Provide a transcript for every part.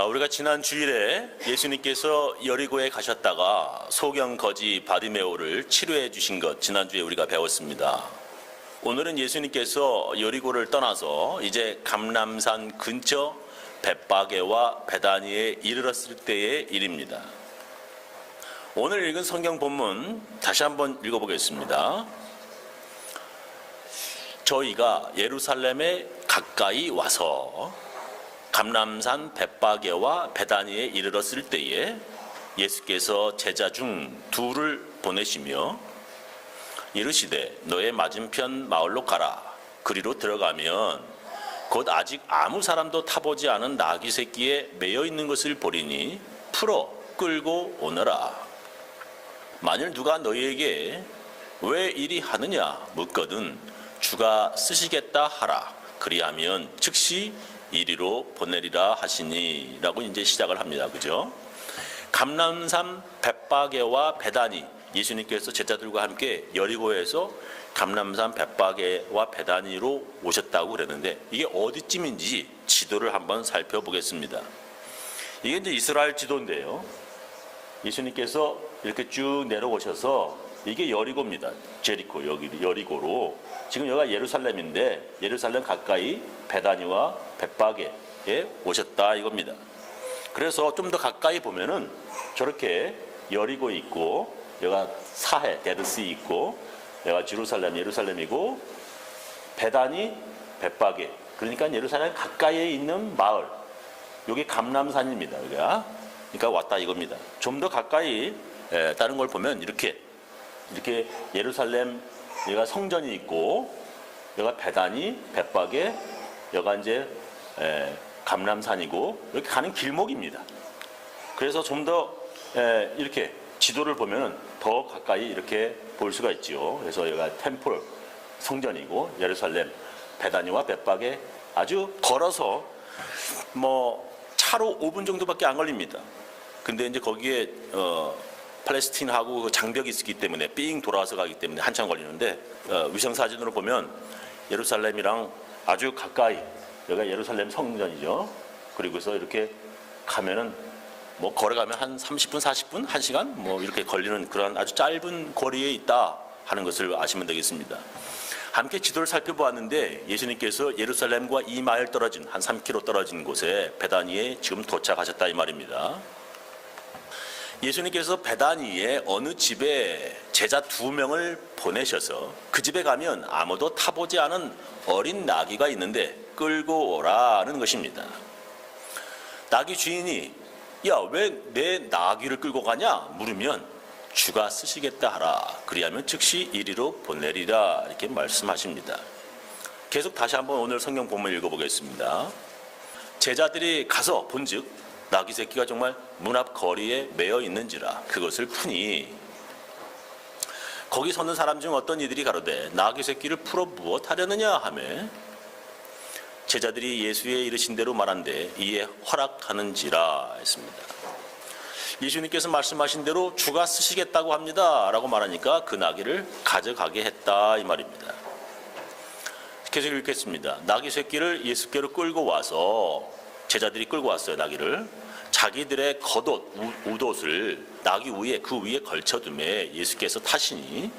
우리가 지난 주일에 예수님께서 여리고에 가셨다가 소경 거지 바디메오를 치료해 주신 것 지난주에 우리가 배웠습니다. 오늘은 예수님께서 여리고를 떠나서 이제 감람산 근처 벳바게와 베다니에 이르렀을 때의 일입니다. 오늘 읽은 성경 본문 다시 한번 읽어보겠습니다. 저희가 예루살렘에 가까이 와서 감람산 벳바게와 베다니에 이르렀을 때에 예수께서 제자 중 둘을 보내시며 이르시되 너의 맞은편 마을로 가라. 그리로 들어가면 곧 아직 아무 사람도 타보지 않은 나귀 새끼에 매여 있는 것을 보리니 풀어 끌고 오너라. 만일 누가 너희에게 왜 이리 하느냐 묻거든 주가 쓰시겠다 하라. 그리하면 즉시 이리로 보내리라 하시니 라고 이제 시작을 합니다. 그죠? 감람산 벳바게와 베다니, 예수님께서 제자들과 함께 여리고에서 감람산 벳바게와 베다니로 오셨다고 그랬는데 이게 어디쯤인지 지도를 한번 살펴보겠습니다. 이게 이제 이스라엘 지도인데요. 예수님께서 이렇게 쭉 내려오셔서 이게 여리고입니다. 제리코, 여기 여리고로. 지금 여기가 예루살렘인데 예루살렘 가까이 베다니와 벳바게에 오셨다 이겁니다. 그래서 좀 더 가까이 보면은 저렇게 여리고 있고 여기가 사해, 데르시 있고 여기가 예루살렘이고 베다니, 벳바게. 그러니까 예루살렘 가까이에 있는 마을. 여기 감람산입니다. 여기가. 그러니까 왔다 이겁니다. 좀 더 가까이 다른 걸 보면 이렇게 예루살렘 여기가 성전이 있고 여기가 베다니, 벳바게, 여기가 이제 감람산이고 이렇게 가는 길목입니다. 그래서 좀 더 이렇게 지도를 보면 더 가까이 이렇게 볼 수가 있죠. 그래서 여기가 템플 성전이고 예루살렘, 베다니와 벳바게 아주 걸어서 차로 5분 정도밖에 안 걸립니다. 근데 이제 거기에 팔레스틴하고 장벽이 있기 때문에 삥 돌아와서 가기 때문에 한참 걸리는데 위성사진으로 보면 예루살렘이랑 아주 가까이 여기가 예루살렘 성전이죠. 그리고서 이렇게 가면은 걸어가면 한 30분, 40분, 1시간 이렇게 걸리는 그런 아주 짧은 거리에 있다 하는 것을 아시면 되겠습니다. 함께 지도를 살펴보았는데 예수님께서 예루살렘과 2마일 떨어진 한 3km 떨어진 곳에 베다니에 지금 도착하셨다 이 말입니다. 예수님께서 베다니에 어느 집에 제자 2명을 보내셔서 그 집에 가면 아무도 타보지 않은 어린 나귀가 있는데 끌고 오라는 것입니다. 나귀 주인이 야, 왜 내 나귀를 끌고 가냐 물으면 주가 쓰시겠다 하라. 그리하면 즉시 이리로 보내리라 이렇게 말씀하십니다. 계속 다시 한번 오늘 성경 본문 읽어보겠습니다. 제자들이 가서 본즉 나귀 새끼가 정말 문 앞 거리에 매여 있는지라 그것을 푸니 거기 서는 사람 중 어떤 이들이 가로되 나귀 새끼를 풀어 무엇하려느냐 하며 제자들이 예수의 이르신 대로 말한데 이에 허락하는지라 했습니다. 예수님께서 말씀하신 대로 주가 쓰시겠다고 합니다 라고 말하니까 그 나귀를 가져가게 했다 이 말입니다. 계속 읽겠습니다. 나귀 새끼를 예수께로 끌고 와서 제자들이 끌고 왔어요. 나귀를 자기들의 겉옷, 웃옷을 나귀 위에 그 위에 걸쳐두매 예수께서 타시니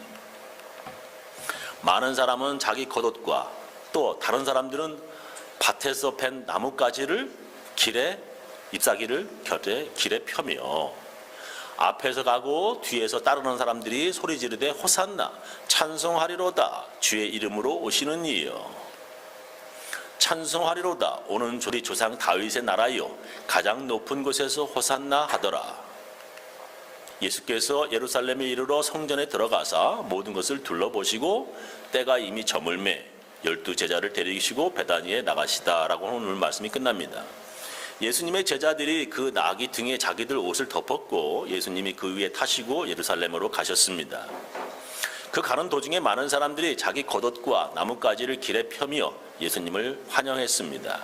많은 사람은 자기 겉옷과 또 다른 사람들은 밭에서 팬 나뭇가지를 잎사귀를 길에 펴며 앞에서 가고 뒤에서 따르는 사람들이 소리 지르되 호산나 찬송하리로다 주의 이름으로 오시는 이여 찬송하리로다 오는 우리 조상 다윗의 나라여 가장 높은 곳에서 호산나 하더라. 예수께서 예루살렘에 이르러 성전에 들어가사 모든 것을 둘러보시고 때가 이미 저물매 12 제자를 데리시고 베다니에 나가시다라고 오늘 말씀이 끝납니다. 예수님의 제자들이 그 나귀 등에 자기들 옷을 덮었고 예수님이 그 위에 타시고 예루살렘으로 가셨습니다. 그 가는 도중에 많은 사람들이 자기 겉옷과 나뭇가지를 길에 펴며 예수님을 환영했습니다.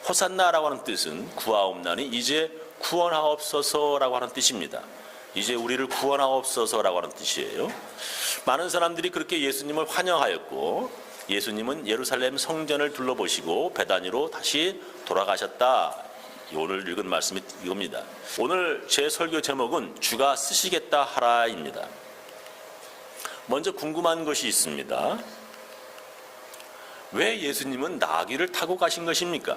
호산나라고 하는 뜻은 구하옵나니 이제 구원하옵소서라고 하는 뜻입니다. 이제 우리를 구원하옵소서라고 하는 뜻이에요. 많은 사람들이 그렇게 예수님을 환영하였고 예수님은 예루살렘 성전을 둘러보시고 베다니로 다시 돌아가셨다 오늘 읽은 말씀이 이겁니다. 오늘 제 설교 제목은 주가 쓰시겠다 하라입니다. 먼저 궁금한 것이 있습니다. 왜 예수님은 나귀를 타고 가신 것입니까?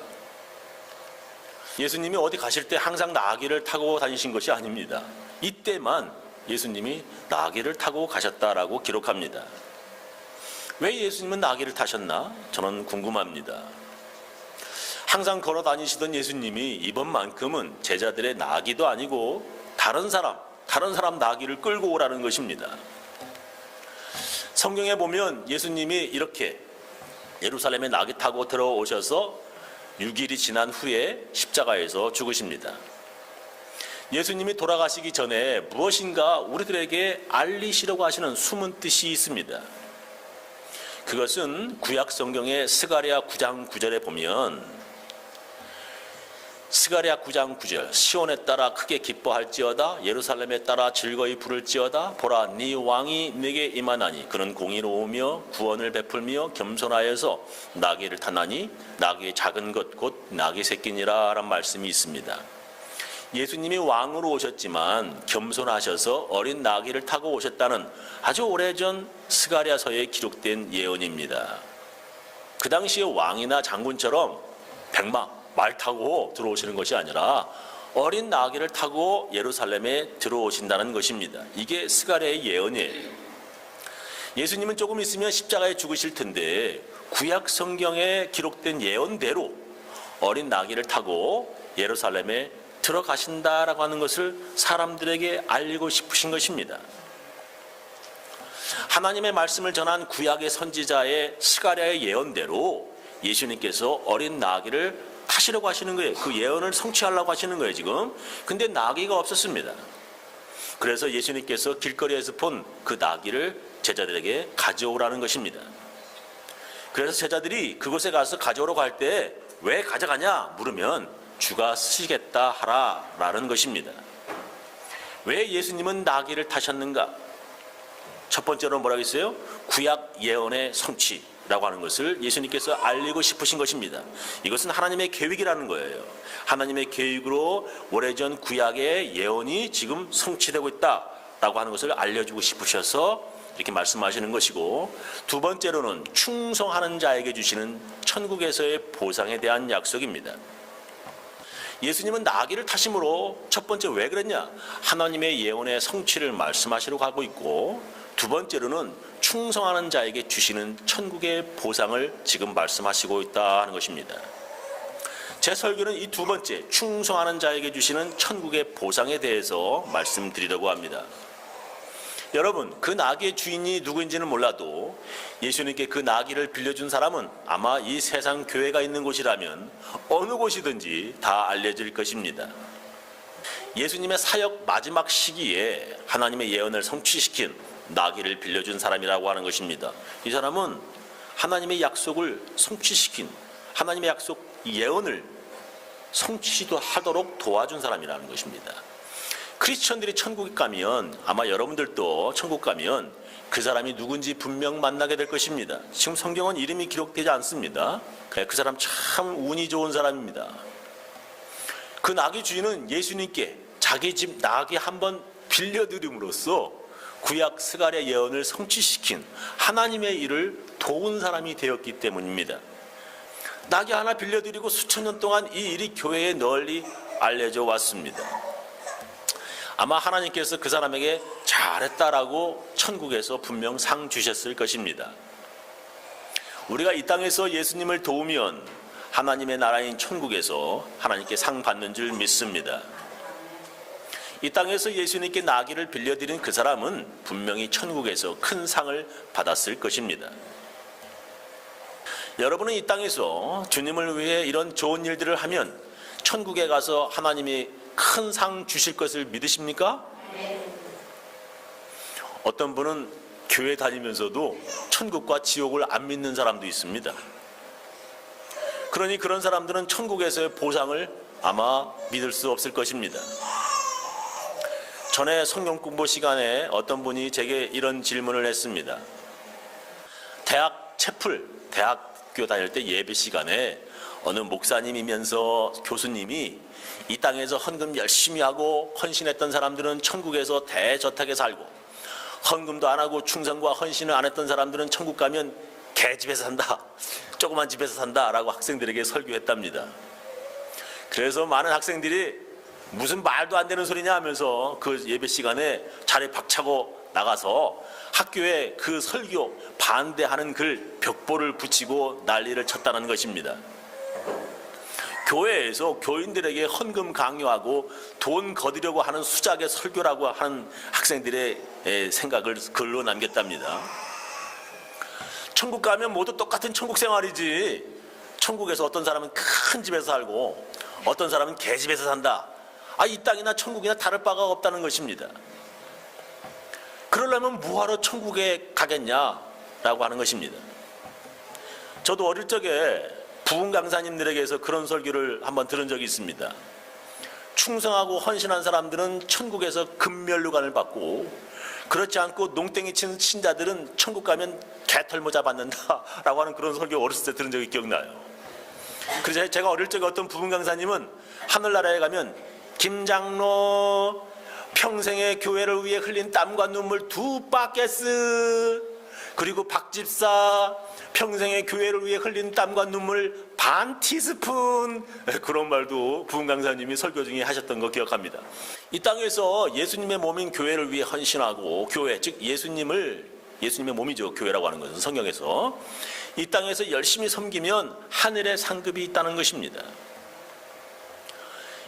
예수님이 어디 가실 때 항상 나귀를 타고 다니신 것이 아닙니다. 이때만 예수님이 나귀를 타고 가셨다라고 기록합니다. 왜 예수님은 나귀를 타셨나? 저는 궁금합니다. 항상 걸어 다니시던 예수님이 이번만큼은 제자들의 나귀도 아니고 다른 사람 나귀를 끌고 오라는 것입니다. 성경에 보면 예수님이 이렇게 예루살렘에 나귀 타고 들어오셔서 6일이 지난 후에 십자가에서 죽으십니다. 예수님이 돌아가시기 전에 무엇인가 우리들에게 알리시려고 하시는 숨은 뜻이 있습니다. 그것은 구약 성경의 스가랴 9장 9절에 보면 스가랴 9장 9절 시온에 따라 크게 기뻐할지어다 예루살렘에 따라 즐거이 부를지어다 보라 네 왕이 네게 임하나니 그는 공의로우며 구원을 베풀며 겸손하여서 나귀를 타나니 나귀의 작은 것 곧 나귀 새끼니라 라는 말씀이 있습니다. 예수님이 왕으로 오셨지만 겸손하셔서 어린 나귀를 타고 오셨다는 아주 오래전 스가랴서에 기록된 예언입니다. 그 당시에 왕이나 장군처럼 백마 말 타고 들어오시는 것이 아니라 어린 나귀를 타고 예루살렘에 들어오신다는 것입니다. 이게 스가랴의 예언이에요. 예수님은 조금 있으면 십자가에 죽으실 텐데 구약 성경에 기록된 예언대로 어린 나귀를 타고 예루살렘에 들어가신다라고 하는 것을 사람들에게 알리고 싶으신 것입니다. 하나님의 말씀을 전한 구약의 선지자의 스가랴의 예언대로 예수님께서 어린 나귀를 타시려고 하시는 거예요. 그 예언을 성취하려고 하시는 거예요, 지금. 근데 나귀가 없었습니다. 그래서 예수님께서 길거리에서 본 그 나귀를 제자들에게 가져오라는 것입니다. 그래서 제자들이 그곳에 가서 가져오라고 할 때 왜 가져가냐 물으면 주가 쓰시겠다 하라라는 것입니다. 왜 예수님은 나귀를 타셨는가? 첫 번째로 뭐라고 했어요? 구약 예언의 성취라고 하는 것을 예수님께서 알리고 싶으신 것입니다. 이것은 하나님의 계획이라는 거예요. 하나님의 계획으로 오래전 구약의 예언이 지금 성취되고 있다라고 하는 것을 알려주고 싶으셔서 이렇게 말씀하시는 것이고, 두 번째로는 충성하는 자에게 주시는 천국에서의 보상에 대한 약속입니다. 예수님은 나귀를 타심으로 첫 번째 왜 그랬냐? 하나님의 예언의 성취를 말씀하시려고 하고 있고, 두 번째로는 충성하는 자에게 주시는 천국의 보상을 지금 말씀하시고 있다는 것입니다. 제 설교는 이 두 번째 충성하는 자에게 주시는 천국의 보상에 대해서 말씀드리려고 합니다. 여러분, 그 나귀의 주인이 누구인지는 몰라도 예수님께 그 나귀를 빌려준 사람은 아마 이 세상 교회가 있는 곳이라면 어느 곳이든지 다 알려질 것입니다. 예수님의 사역 마지막 시기에 하나님의 예언을 성취시킨 나귀를 빌려준 사람이라고 하는 것입니다. 이 사람은 하나님의 약속을 성취시킨, 하나님의 약속 예언을 성취도 하도록 도와준 사람이라는 것입니다. 크리스천들이 천국에 가면 아마 여러분들도 천국 가면 그 사람이 누군지 분명 만나게 될 것입니다. 지금 성경은 이름이 기록되지 않습니다. 그 사람 참 운이 좋은 사람입니다. 그 나귀 주인은 예수님께 자기 집 나귀 한번 빌려드림으로써 구약 스가랴 예언을 성취시킨 하나님의 일을 도운 사람이 되었기 때문입니다. 나귀 하나 빌려드리고 수천 년 동안 이 일이 교회에 널리 알려져 왔습니다. 아마 하나님께서 그 사람에게 잘했다라고 천국에서 분명 상 주셨을 것입니다. 우리가 이 땅에서 예수님을 도우면 하나님의 나라인 천국에서 하나님께 상 받는 줄 믿습니다. 이 땅에서 예수님께 나귀를 빌려드린 그 사람은 분명히 천국에서 큰 상을 받았을 것입니다. 여러분은 이 땅에서 주님을 위해 이런 좋은 일들을 하면 천국에 가서 하나님이 큰 상 주실 것을 믿으십니까? 어떤 분은 교회 다니면서도 천국과 지옥을 안 믿는 사람도 있습니다. 그러니 그런 사람들은 천국에서의 보상을 아마 믿을 수 없을 것입니다. 전에 성경 공부 시간에 어떤 분이 제게 이런 질문을 했습니다. 대학 학교 다닐 때 예배 시간에 어느 목사님이면서 교수님이 이 땅에서 헌금 열심히 하고 헌신했던 사람들은 천국에서 대저택에 살고, 헌금도 안 하고 충성과 헌신을 안 했던 사람들은 천국 가면 개집에서 산다, 조그만 집에서 산다 라고 학생들에게 설교했답니다. 그래서 많은 학생들이 무슨 말도 안 되는 소리냐 하면서 그 예배 시간에 자리에 박차고 나가서 학교에 그 설교 반대하는 글 벽보를 붙이고 난리를 쳤다는 것입니다. 교회에서 교인들에게 헌금 강요하고 돈 거두려고 하는 수작의 설교라고 하는 학생들의 생각을 글로 남겼답니다. 천국 가면 모두 똑같은 천국 생활이지, 천국에서 어떤 사람은 큰 집에서 살고 어떤 사람은 개집에서 산다, 이 땅이나 천국이나 다를 바가 없다는 것입니다. 그러려면 뭐하러 천국에 가겠냐라고 하는 것입니다. 저도 어릴 적에 부흥 강사님들에게서 그런 설교를 한번 들은 적이 있습니다. 충성하고 헌신한 사람들은 천국에서 금면류관을 받고, 그렇지 않고 농땡이 치는 신자들은 천국 가면 개털모자 받는다라고 하는 그런 설교 어렸을 때 들은 적이 기억나요. 그래서 제가 어릴 적에 어떤 부흥 강사님은 하늘나라에 가면 김장로 평생의 교회를 위해 흘린 땀과 눈물 2바켓스, 그리고 박집사 평생의 교회를 위해 흘린 땀과 눈물 반 티스푼, 그런 말도 부흥 강사님이 설교 중에 하셨던 거 기억합니다. 이 땅에서 예수님의 몸인 교회를 위해 헌신하고, 교회 즉 예수님의 몸이죠, 교회라고 하는 것은 성경에서, 이 땅에서 열심히 섬기면 하늘의 상급이 있다는 것입니다.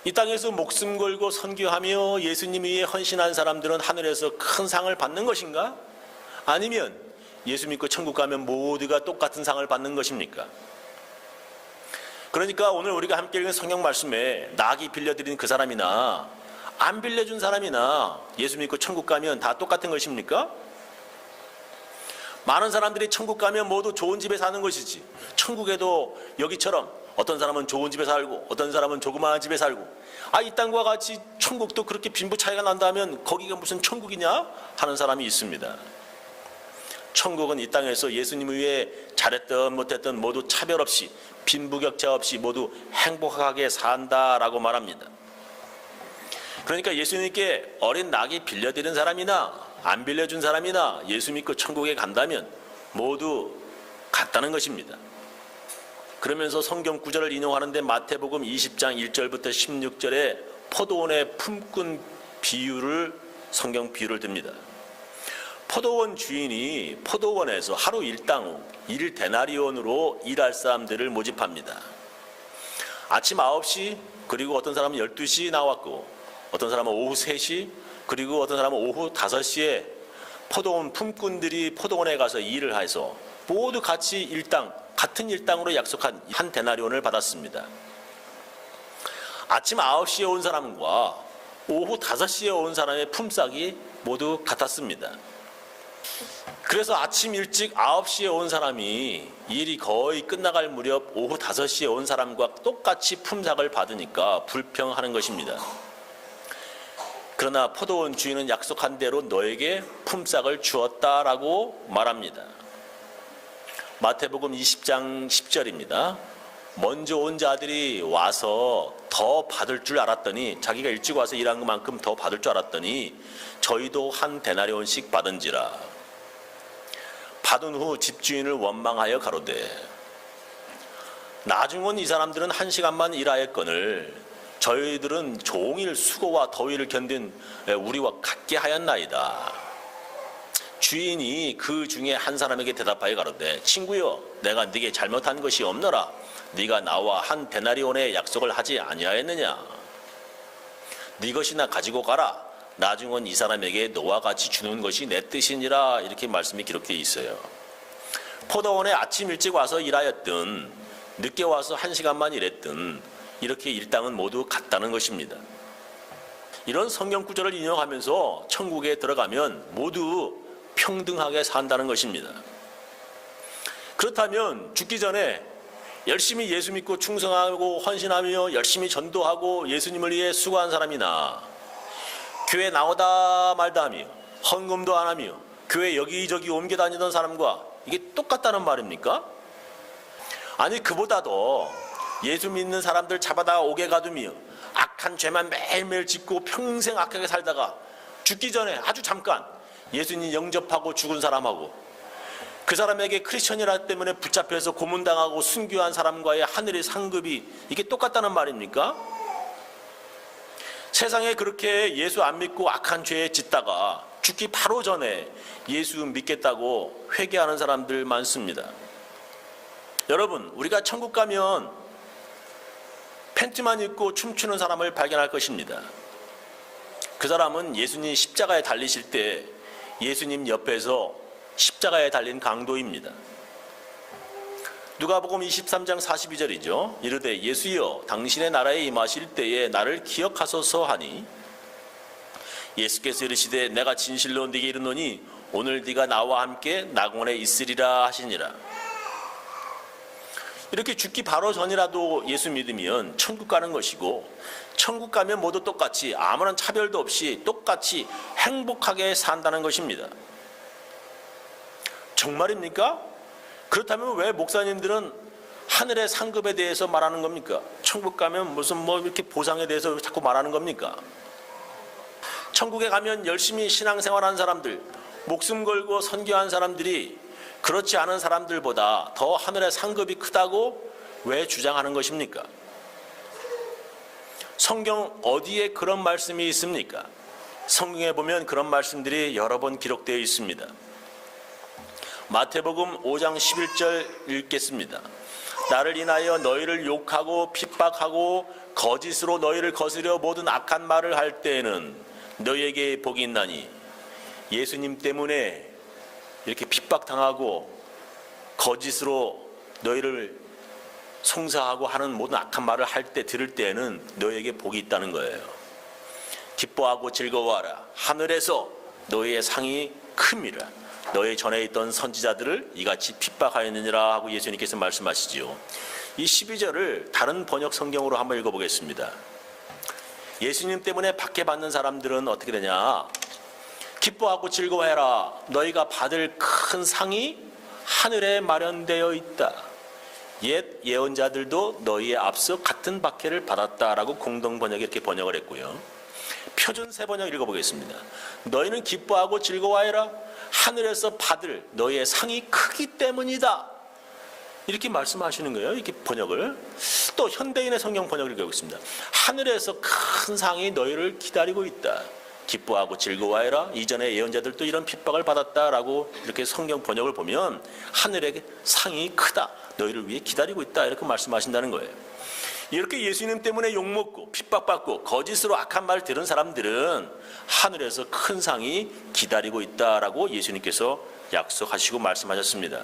이 땅에서 목숨 걸고 선교하며 예수님 위해 헌신한 사람들은 하늘에서 큰 상을 받는 것인가? 아니면 예수 믿고 천국 가면 모두가 똑같은 상을 받는 것입니까? 그러니까 오늘 우리가 함께 읽은 성경 말씀에 낙이 빌려드린 그 사람이나 안 빌려준 사람이나 예수 믿고 천국 가면 다 똑같은 것입니까? 많은 사람들이 천국 가면 모두 좋은 집에 사는 것이지, 천국에도 여기처럼 어떤 사람은 좋은 집에 살고 어떤 사람은 조그마한 집에 살고, 이 땅과 같이 천국도 그렇게 빈부 차이가 난다면 거기가 무슨 천국이냐 하는 사람이 있습니다. 천국은 이 땅에서 예수님 위해 잘했든 못했든 모두 차별 없이 빈부격차 없이 모두 행복하게 산다라고 말합니다. 그러니까 예수님께 어린 낙이 빌려드린 사람이나 안 빌려준 사람이나 예수 믿고 천국에 간다면 모두 같다는 것입니다. 그러면서 성경 구절을 인용하는데 마태복음 20장 1절부터 16절에 포도원의 품꾼 비유를, 성경 비유를 듭니다. 포도원 주인이 포도원에서 하루 일당 1데나리온으로 일할 사람들을 모집합니다. 아침 9시, 그리고 어떤 사람은 12시 나왔고, 어떤 사람은 오후 3시, 그리고 어떤 사람은 오후 5시에 포도원 품꾼들이 포도원에 가서 일을 해서 모두 같이 같은 일당으로 약속한 한 데나리온을 받았습니다. 아침 9시에 온 사람과 오후 5시에 온 사람의 품삯이 모두 같았습니다. 그래서 아침 일찍 9시에 온 사람이 일이 거의 끝나갈 무렵 오후 5시에 온 사람과 똑같이 품삯을 받으니까 불평하는 것입니다. 그러나 포도원 주인은 약속한 대로 너에게 품삯을 주었다라고 말합니다. 마태복음 20장 10절입니다. 먼저 온 자들이 와서 더 받을 줄 알았더니, 자기가 일찍 와서 일한 것만큼 더 받을 줄 알았더니 저희도 한 데나리온씩 받은지라. 받은 후 집주인을 원망하여 가로되, 나중 온 이 사람들은 1시간만 일하였거늘 저희들은 종일 수고와 더위를 견딘 우리와 같게 하였나이다. 주인이 그 중에 한 사람에게 대답하여 가로되, 친구여, 내가 네게 잘못한 것이 없노라. 네가 나와 한 데나리온의 약속을 하지 아니하였느냐? 네 것이나 가지고 가라. 나중은 이 사람에게 너와 같이 주는 것이 내 뜻이니라. 이렇게 말씀이 기록되어 있어요. 포도원에 아침 일찍 와서 일하였든 늦게 와서 1시간만 일했든 이렇게 일당은 모두 같다는 것입니다. 이런 성경 구절을 인용하면서 천국에 들어가면 모두 평등하게 산다는 것입니다. 그렇다면 죽기 전에 열심히 예수 믿고 충성하고 헌신하며 열심히 전도하고 예수님을 위해 수고한 사람이나, 교회 나오다 말다 하며 헌금도 안 하며 교회 여기저기 옮겨 다니던 사람과 이게 똑같다는 말입니까? 아니 그보다도 예수 믿는 사람들 잡아다 옥에 가두며 악한 죄만 매일매일 짓고 평생 악하게 살다가 죽기 전에 아주 잠깐 예수님 영접하고 죽은 사람하고 그 사람에게 크리스천이라 때문에 붙잡혀서 고문당하고 순교한 사람과의 하늘의 상급이 이게 똑같다는 말입니까? 세상에 그렇게 예수 안 믿고 악한 죄에 짓다가 죽기 바로 전에 예수 믿겠다고 회개하는 사람들 많습니다. 여러분, 우리가 천국 가면 팬티만 입고 춤추는 사람을 발견할 것입니다. 그 사람은 예수님 십자가에 달리실 때 예수님 옆에서 십자가에 달린 강도입니다. 누가복음 23장 42절이죠. 이르되 예수여 당신의 나라에 임하실 때에 나를 기억하소서 하니 예수께서 이르시되 내가 진실로 네게 이르노니 오늘 네가 나와 함께 낙원에 있으리라 하시니라. 이렇게 죽기 바로 전이라도 예수 믿으면 천국 가는 것이고, 천국 가면 모두 똑같이 아무런 차별도 없이 똑같이 행복하게 산다는 것입니다. 정말입니까? 그렇다면 왜 목사님들은 하늘의 상급에 대해서 말하는 겁니까? 천국 가면 무슨 이렇게 보상에 대해서 자꾸 말하는 겁니까? 천국에 가면 열심히 신앙생활한 사람들, 목숨 걸고 선교한 사람들이 그렇지 않은 사람들보다 더 하늘의 상급이 크다고 왜 주장하는 것입니까? 성경 어디에 그런 말씀이 있습니까? 성경에 보면 그런 말씀들이 여러 번 기록되어 있습니다. 마태복음 5장 11절 읽겠습니다. 나를 인하여 너희를 욕하고 핍박하고 거짓으로 너희를 거스려 모든 악한 말을 할 때에는 너희에게 복이 있나니. 예수님 때문에 이렇게 핍박당하고 거짓으로 너희를 송사하고 하는 모든 악한 말을 할 때 들을 때에는 너희에게 복이 있다는 거예요. 기뻐하고 즐거워하라. 하늘에서 너희의 상이 큼이라. 너희 전에 있던 선지자들을 이같이 핍박하였느니라 하고 예수님께서 말씀하시지요. 이 12절을 다른 번역 성경으로 한번 읽어보겠습니다. 예수님 때문에 박해받는 사람들은 어떻게 되냐? 기뻐하고 즐거워해라. 너희가 받을 큰 상이 하늘에 마련되어 있다. 옛 예언자들도 너희에 앞서 같은 박해를 받았다라고 공동 번역이 이렇게 번역을 했고요. 표준 새 번역 읽어보겠습니다. 너희는 기뻐하고 즐거워해라. 하늘에서 받을 너희의 상이 크기 때문이다. 이렇게 말씀하시는 거예요. 이렇게 번역을. 또 현대인의 성경 번역을 읽어보겠습니다. 하늘에서 큰 상이 너희를 기다리고 있다. 기뻐하고 즐거워해라. 이전에 예언자들도 이런 핍박을 받았다라고 이렇게 성경 번역을 보면 하늘의 상이 크다. 너희를 위해 기다리고 있다. 이렇게 말씀하신다는 거예요. 이렇게 예수님 때문에 욕먹고 핍박받고 거짓으로 악한 말 들은 사람들은 하늘에서 큰 상이 기다리고 있다라고 예수님께서 약속하시고 말씀하셨습니다.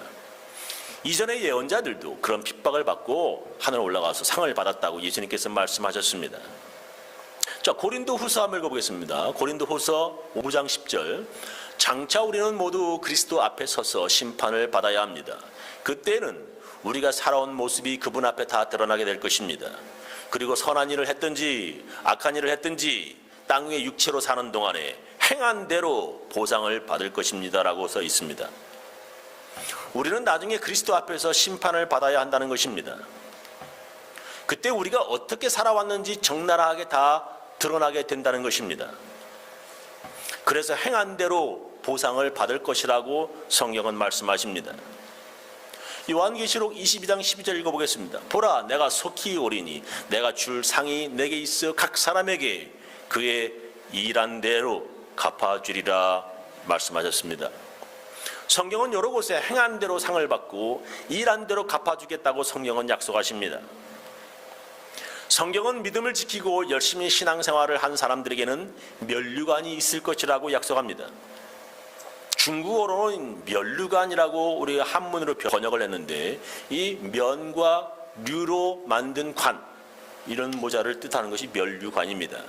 이전의 예언자들도 그런 핍박을 받고 하늘 올라가서 상을 받았다고 예수님께서 말씀하셨습니다. 자, 고린도후서 한번 읽어보겠습니다. 고린도후서 5장 10절. 장차 우리는 모두 그리스도 앞에 서서 심판을 받아야 합니다. 그때는 우리가 살아온 모습이 그분 앞에 다 드러나게 될 것입니다. 그리고 선한 일을 했든지 악한 일을 했든지 땅 위에 육체로 사는 동안에 행한 대로 보상을 받을 것입니다 라고 써 있습니다. 우리는 나중에 그리스도 앞에서 심판을 받아야 한다는 것입니다. 그때 우리가 어떻게 살아왔는지 적나라하게 다 드러나게 된다는 것입니다. 그래서 행한 대로 보상을 받을 것이라고 성경은 말씀하십니다. 요한계시록 22장 12절 읽어보겠습니다. 보라, 내가 속히 오리니 내가 줄 상이 내게 있어 각 사람에게 그의 일한 대로 갚아주리라 말씀하셨습니다. 성경은 여러 곳에 행한 대로 상을 받고 일한 대로 갚아주겠다고 성경은 약속하십니다. 성경은 믿음을 지키고 열심히 신앙생활을 한 사람들에게는 면류관이 있을 것이라고 약속합니다. 중국어로는 면류관이라고 우리가 한문으로 번역을 했는데 이 면과 류로 만든 관, 이런 모자를 뜻하는 것이 면류관입니다.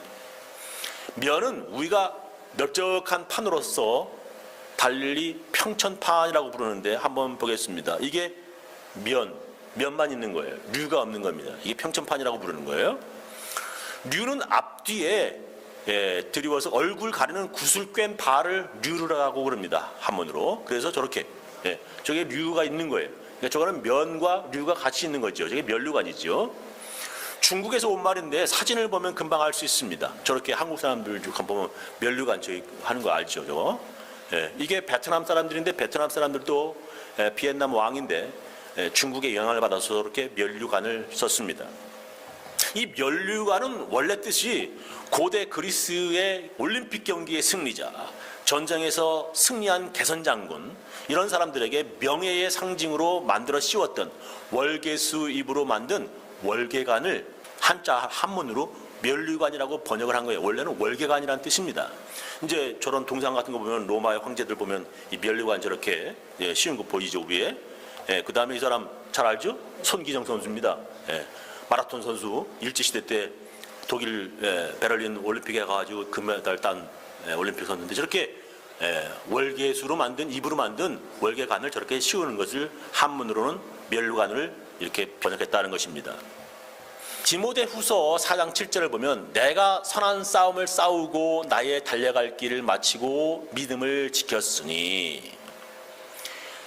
면은 우리가 넓적한 판으로서 달리 평천판이라고 부르는데 한번 보겠습니다. 이게 면만 있는 거예요. 류가 없는 겁니다. 이게 평천판이라고 부르는 거예요. 류는 앞뒤에 드리워서 얼굴 가리는 구슬 꿰인 발을 류라고 그럽니다. 한문으로. 그래서 저렇게 저게 류가 있는 거예요. 그러니까 저거는 면과 류가 같이 있는 거죠. 저게 면류관이죠. 중국에서 온 말인데 사진을 보면 금방 알 수 있습니다. 저렇게 한국 사람들 보면 면류관 저기 하는 거 알죠, 저거? 예, 이게 베트남 사람들인데 베트남 사람들도 비엔남 왕인데 중국의 영향을 받아서 저렇게 면류관을 썼습니다. 이 면류관은 원래 뜻이 고대 그리스의 올림픽 경기의 승리자, 전쟁에서 승리한 개선장군, 이런 사람들에게 명예의 상징으로 만들어 씌웠던 월계수 입으로 만든 월계관을 한자 한문으로 면류관이라고 번역을 한 거예요. 원래는 월계관이라는 뜻입니다. 이제 저런 동상 같은 거 보면 로마의 황제들 보면 이 면류관 저렇게 씌운 거 보이죠, 위에. 그 다음에 이 사람 잘 알죠? 손기정 선수입니다. 마라톤 선수, 일제시대 때 독일 베를린 올림픽에 가가지고 금메달 딴 올림픽 선수인데 저렇게 월계수로 만든 입으로 만든 월계관을 저렇게 씌우는 것을 한문으로는 면류관을 이렇게 번역했다는 것입니다. 디모데 후서 4장 7절을 보면 내가 선한 싸움을 싸우고 나의 달려갈 길을 마치고 믿음을 지켰으니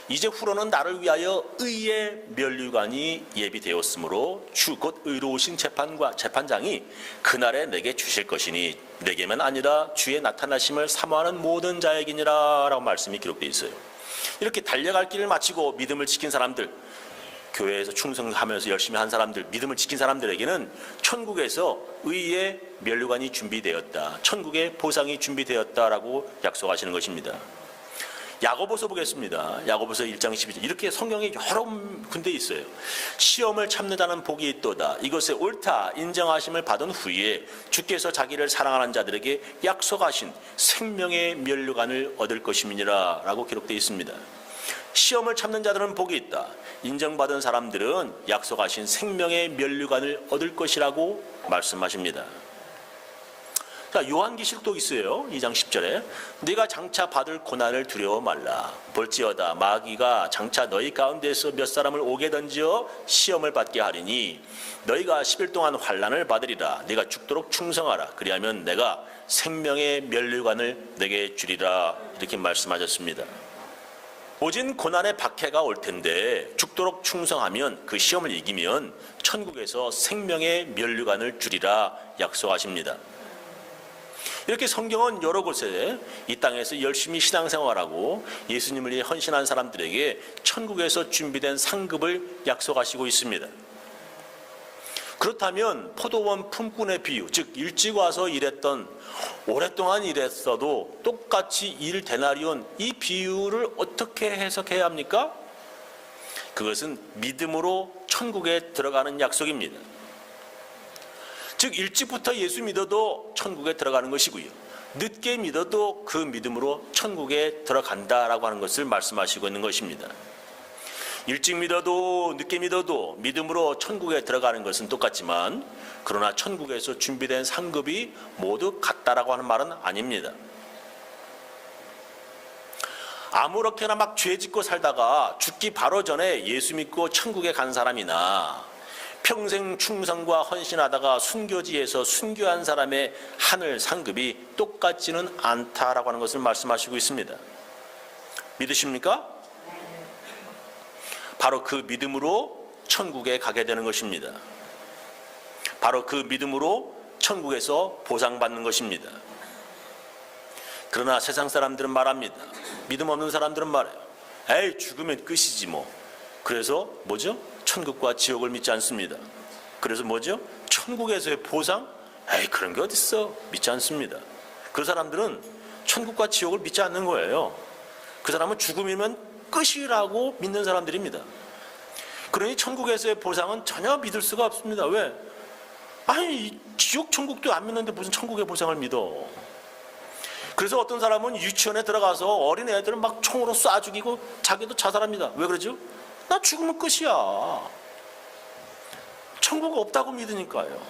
이제 후로는 나를 위하여 의의 면류관이 예비되었으므로 주 곧 의로우신 재판장이 그날에 내게 주실 것이니 내게만 아니라 주의 나타나심을 사모하는 모든 자에게니라 라고 말씀이 기록되어 있어요. 이렇게 달려갈 길을 마치고 믿음을 지킨 사람들, 교회에서 충성하면서 열심히 한 사람들, 믿음을 지킨 사람들에게는 천국에서 의의 면류관이 준비되었다, 천국의 보상이 준비되었다라고 약속하시는 것입니다. 야고보서 보겠습니다. 야고보서 1장 12절. 이렇게 성경에 여러 군데 있어요. 시험을 참는 자는 복이 있도다. 이것에 옳다 인정하심을 받은 후에 주께서 자기를 사랑하는 자들에게 약속하신 생명의 면류관을 얻을 것임이니라 라고 기록되어 있습니다. 시험을 참는 자들은 복이 있다. 인정받은 사람들은 약속하신 생명의 면류관을 얻을 것이라고 말씀하십니다. 자, 요한계시록도 있어요. 2장 10절에 네가 장차 받을 고난을 두려워 말라. 볼지어다 마귀가 장차 너희 가운데서 몇 사람을 오게 던지어 시험을 받게 하리니 너희가 10일 동안 환난을 받으리라. 네가 죽도록 충성하라. 그리하면 내가 생명의 면류관을 내게 주리라. 이렇게 말씀하셨습니다. 오진 고난의 박해가 올 텐데 죽도록 충성하면 그 시험을 이기면 천국에서 생명의 면류관을 주리라 약속하십니다. 이렇게 성경은 여러 곳에 이 땅에서 열심히 신앙생활하고 예수님을 위해 헌신한 사람들에게 천국에서 준비된 상급을 약속하시고 있습니다. 그렇다면 포도원 품꾼의 비유, 즉 일찍 와서 일했던, 오랫동안 일했어도 똑같이 일 데나리온, 이 비유를 어떻게 해석해야 합니까? 그것은 믿음으로 천국에 들어가는 약속입니다. 즉 일찍부터 예수 믿어도 천국에 들어가는 것이고요, 늦게 믿어도 그 믿음으로 천국에 들어간다라고 하는 것을 말씀하시고 있는 것입니다. 일찍 믿어도 늦게 믿어도 믿음으로 천국에 들어가는 것은 똑같지만 그러나 천국에서 준비된 상급이 모두 같다라고 하는 말은 아닙니다. 아무렇게나 막 죄 짓고 살다가 죽기 바로 전에 예수 믿고 천국에 간 사람이나 평생 충성과 헌신하다가 순교지에서 순교한 사람의 하늘 상급이 똑같지는 않다라고 하는 것을 말씀하시고 있습니다. 믿으십니까? 바로 그 믿음으로 천국에 가게 되는 것입니다. 바로 그 믿음으로 천국에서 보상받는 것입니다. 그러나 세상 사람들은 말합니다. 믿음 없는 사람들은 말해요. 에이, 죽으면 끝이지 뭐. 그래서 뭐죠? 천국과 지옥을 믿지 않습니다. 그래서 뭐죠? 천국에서의 보상? 에이, 그런 게 어딨어? 믿지 않습니다. 그 사람들은 천국과 지옥을 믿지 않는 거예요. 그 사람은 죽음이면 끝이라고 믿는 사람들입니다. 그러니 천국에서의 보상은 전혀 믿을 수가 없습니다. 왜? 아니, 지옥 천국도 안 믿는데 무슨 천국의 보상을 믿어? 그래서 어떤 사람은 유치원에 들어가서 어린 애들은 막 총으로 쏴 죽이고 자기도 자살합니다. 왜 그러죠? 나 죽으면 끝이야. 천국 없다고 믿으니까요.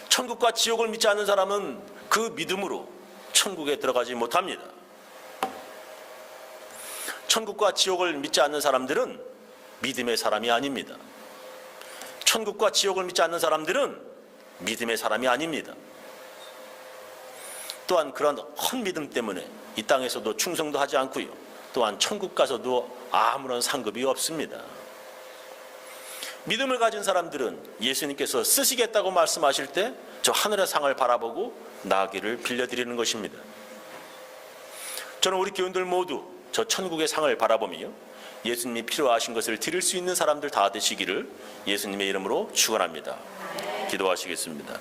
천국과 지옥을 믿지 않는 사람은 그 믿음으로 천국에 들어가지 못합니다. 천국과 지옥을 믿지 않는 사람들은 믿음의 사람이 아닙니다. 천국과 지옥을 믿지 않는 사람들은 믿음의 사람이 아닙니다. 또한 그런 헛 믿음 때문에 이 땅에서도 충성도 하지 않고요, 또한 천국 가서도 아무런 상급이 없습니다. 믿음을 가진 사람들은 예수님께서 쓰시겠다고 말씀하실 때 저 하늘의 상을 바라보고 나귀를 빌려드리는 것입니다. 저는 우리 교인들 모두 저 천국의 상을 바라보며 예수님이 필요하신 것을 드릴 수 있는 사람들 다 되시기를 예수님의 이름으로 축원합니다. 기도하시겠습니다.